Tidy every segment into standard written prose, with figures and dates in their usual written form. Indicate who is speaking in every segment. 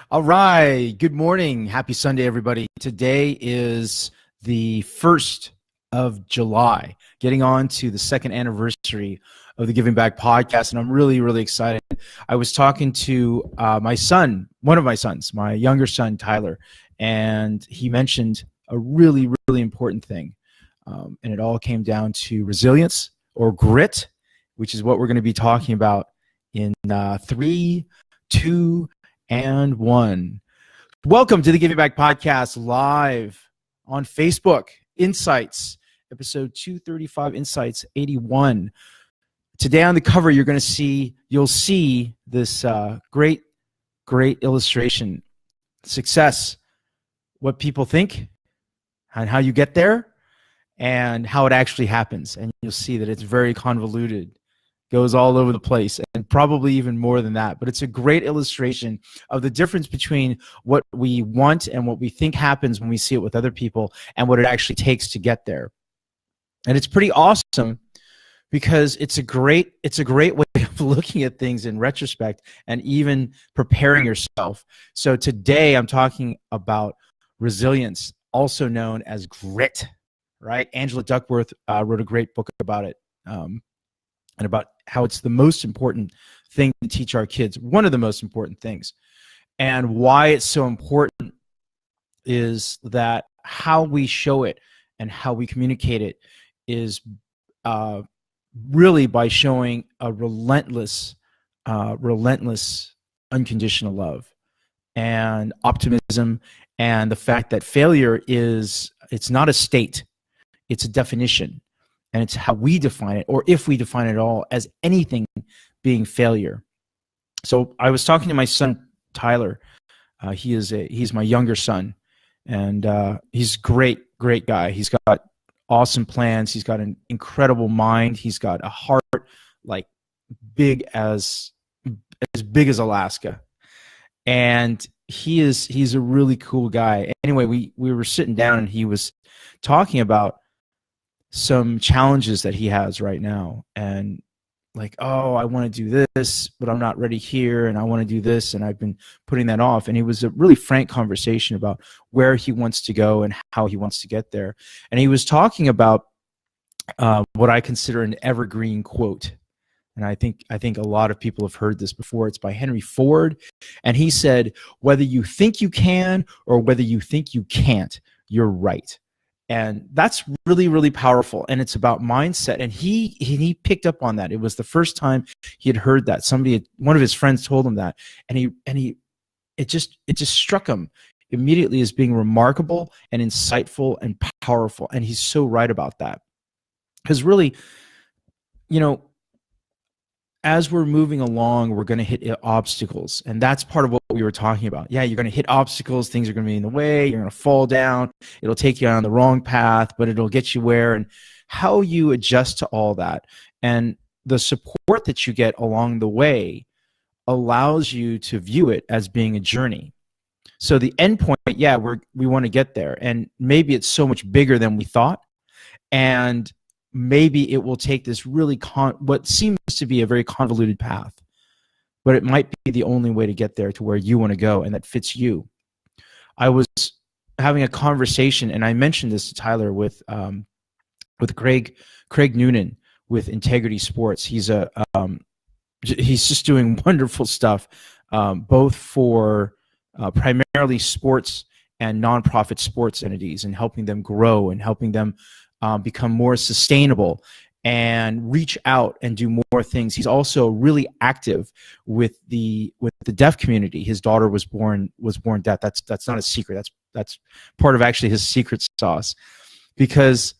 Speaker 1: All right. Good morning. Happy Sunday, everybody. Today is the 1st of July, getting on to the second anniversary of the Giving Back podcast. And I'm really, really excited. I was talking to my son, one of my sons, my younger son, Tyler, and he mentioned a really, really important thing. And it all came down to resilience or grit, which is what we're going to be talking about in 3, 2, and 1. Welcome to the Giving Back podcast live on Facebook. Insights, episode 235, Insights 81. Today on the cover, you'll see this great illustration. Success, what people think, and how you get there, and how it actually happens. And you'll see that it's very convoluted. Goes all over the place, and probably even more than that. But it's a great illustration of the difference between what we want and what we think happens when we see it with other people and what it actually takes to get there. And it's pretty awesome because it's a great way of looking at things in retrospect and even preparing yourself. So today I'm talking about resilience, also known as grit, right? Angela Duckworth wrote a great book about it. And about how it's the most important thing to teach our kids, one of the most important things. And why it's so important is that how we show it and how we communicate it is really by showing a relentless, unconditional love and optimism, and the fact that failure it's not a state, it's a definition. And it's how we define it, or if we define it at all, as anything being failure. So I was talking to my son, Tyler. He's my younger son, and he's a great guy. He's got awesome plans. He's got an incredible mind. He's got a heart like as big as Alaska. And he's a really cool guy. Anyway, we were sitting down, and he was talking about some challenges that he has right now, and like, oh, I want to do this, but I'm not ready here, and I want to do this, and I've been putting that off. And it was a really frank conversation about where he wants to go and how he wants to get there. And he was talking about what I consider an evergreen quote, and I think a lot of people have heard this before. It's by Henry Ford, and he said, "Whether you think you can or whether you think you can't, you're right." And that's really, really powerful. And it's about mindset. And he picked up on that. It was the first time he had heard that. One of his friends told him that. And it just struck him immediately as being remarkable and insightful and powerful. And he's so right about that. Because really, as we're moving along, we're going to hit obstacles. And that's part of what we were talking about. Yeah, you're going to hit obstacles. Things are going to be in the way. You're going to fall down. It'll take you on the wrong path, but it'll get you where. And how you adjust to all that and the support that you get along the way allows you to view it as being a journey. So the end point, yeah, we want to get there. And maybe it's so much bigger than we thought. And maybe it will take this really what seems to be a very convoluted path, but it might be the only way to get there to where you want to go and that fits you. I was having a conversation, and I mentioned this to Tyler with Craig Noonan with Integrity Sports. He's just doing wonderful stuff, both for primarily sports and nonprofit sports entities, and helping them grow and helping them become more sustainable and reach out and do more things. He's also really active with the deaf community. His daughter was born deaf. That's not a secret. That's part of actually his secret sauce, because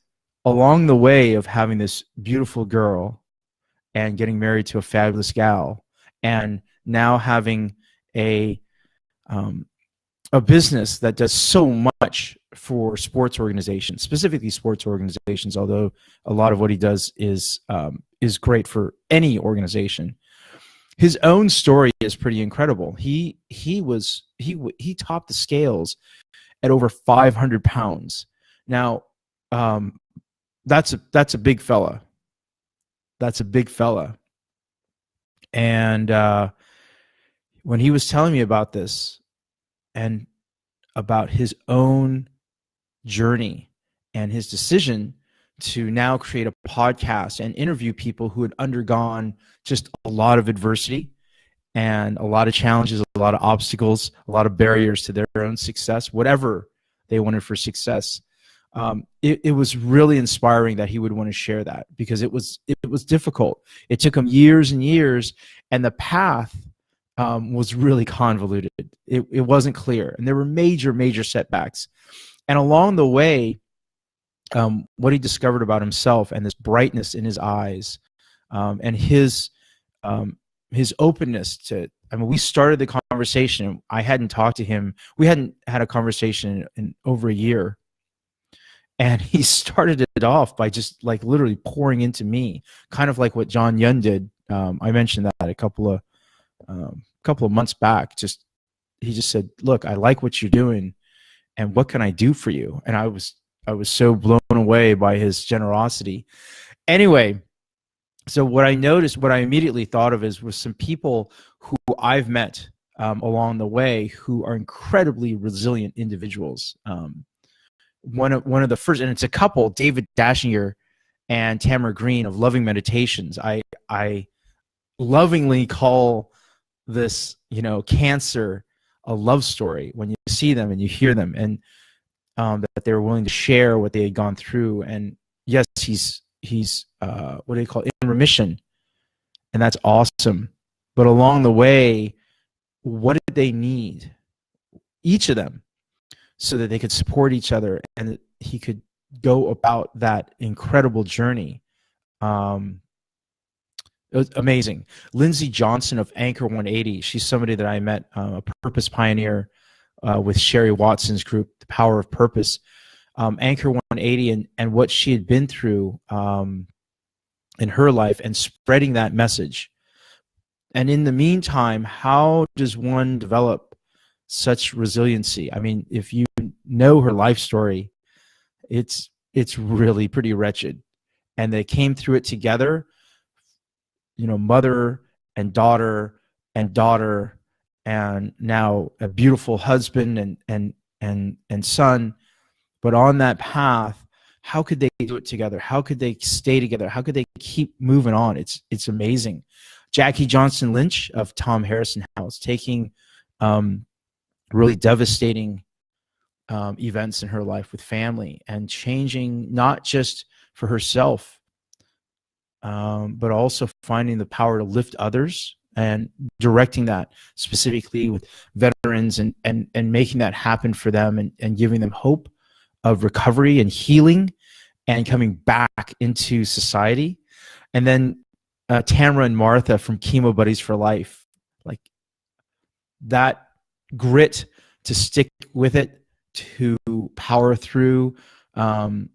Speaker 1: along the way of having this beautiful girl and getting married to a fabulous gal, and now having a business that does so much for sports organizations, specifically sports organizations, although a lot of what he does is great for any organization. His own story is pretty incredible. He topped the scales at over 500 pounds. Now, that's a big fella. That's a big fella. And when he was telling me about this, and about his own journey and his decision to now create a podcast and interview people who had undergone just a lot of adversity and a lot of challenges, a lot of obstacles, a lot of barriers to their own success, whatever they wanted for success. It was really inspiring that he would want to share that, because it was difficult. It took him years and years, and the path was really convoluted. It wasn't clear, and there were major setbacks. And along the way, what he discovered about himself and this brightness in his eyes, and his openness to, I mean, we started the conversation. I hadn't talked to him. We hadn't had a conversation in over a year. And he started it off by just like literally pouring into me, kind of like what John Yun did. I mentioned that a couple of months back. He just said, "Look, I like what you're doing, and what can I do for you?" And I was so blown away by his generosity. Anyway, so what I immediately thought of was some people who I've met along the way who are incredibly resilient individuals. One of the first, and it's a couple, David Dashinger and Tamara Green of Loving Meditations. I lovingly call this, cancer a love story when you see them and you hear them, and that they were willing to share what they had gone through. And yes, he's what do they call it? In remission, and that's awesome. But along the way, what did they need, each of them, so that they could support each other and he could go about that incredible journey? It was amazing. Lindsay Johnson of Anchor 180, she's somebody that I met, a purpose pioneer with Sherry Watson's group, The Power of Purpose. Anchor 180 and what she had been through in her life, and spreading that message. And in the meantime, how does one develop such resiliency? I mean, if you know her life story, it's really pretty wretched. And they came through it together, mother and daughter, and now a beautiful husband and son. But on that path, how could they do it together? How could they stay together? How could they keep moving on? It's amazing. Jackie Johnson Lynch of Tom Harrison House, taking really devastating events in her life with family, and changing not just for herself, but also finding the power to lift others and directing that specifically with veterans, and making that happen for them, and giving them hope of recovery and healing and coming back into society. And then Tamara and Martha from Chemo Buddies for Life, like that grit to stick with it, to power through, to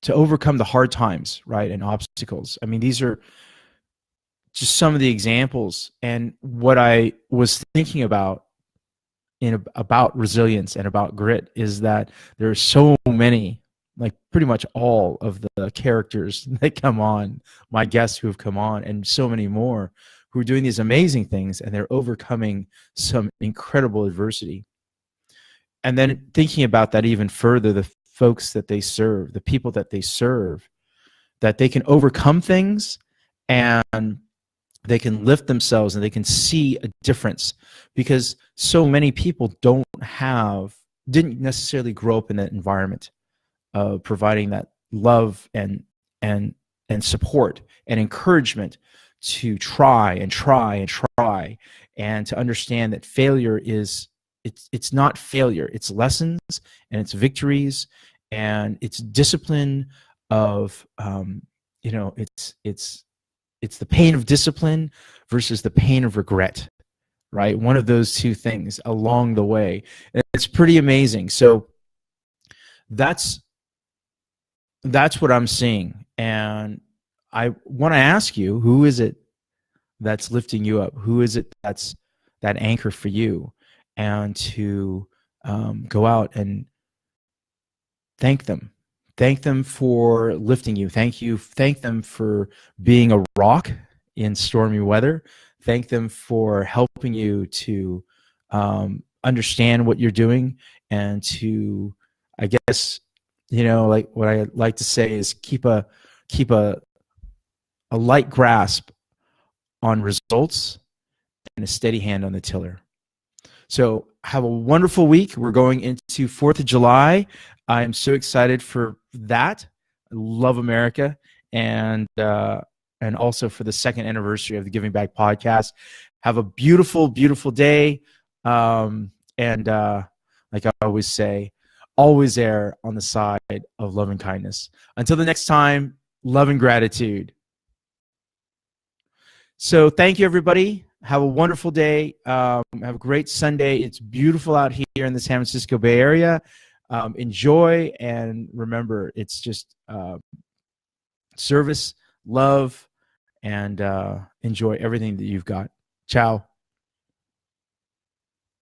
Speaker 1: overcome the hard times, right, and obstacles. I mean, these are just some of the examples. And what I was thinking about about resilience and about grit is that there are so many, like pretty much all of the characters that come on, my guests who have come on, and so many more who are doing these amazing things, and they're overcoming some incredible adversity. And then thinking about that even further, the folks that they serve, the people that they serve, that they can overcome things, and they can lift themselves, and they can see a difference, because so many people didn't necessarily grow up in that environment of providing that love and support and encouragement to try and to understand that failure is, it's not failure, it's lessons, and it's victories, and it's discipline of it's the pain of discipline versus the pain of regret, right? One of those two things along the way. It's pretty amazing. So that's what I'm seeing. And I want to ask you, who is it that's lifting you up? Who is it that's that anchor for you? And to go out and thank them. Thank them for lifting you. Thank them for being a rock in stormy weather. Thank them for helping you to understand what you're doing, and to, I guess, like what I like to say is keep a light grasp on results and a steady hand on the tiller. So have a wonderful week. We're going into 4th of July. I'm so excited for that. I love America, and also for the 2nd anniversary of the Giving Back podcast. Have a beautiful, beautiful day. And like I always say, always err on the side of love and kindness. Until the next time, love and gratitude. So thank you, everybody. Have a wonderful day. Have a great Sunday. It's beautiful out here in the San Francisco Bay Area. Enjoy, and remember, it's just service, love, and enjoy everything that you've got. Ciao.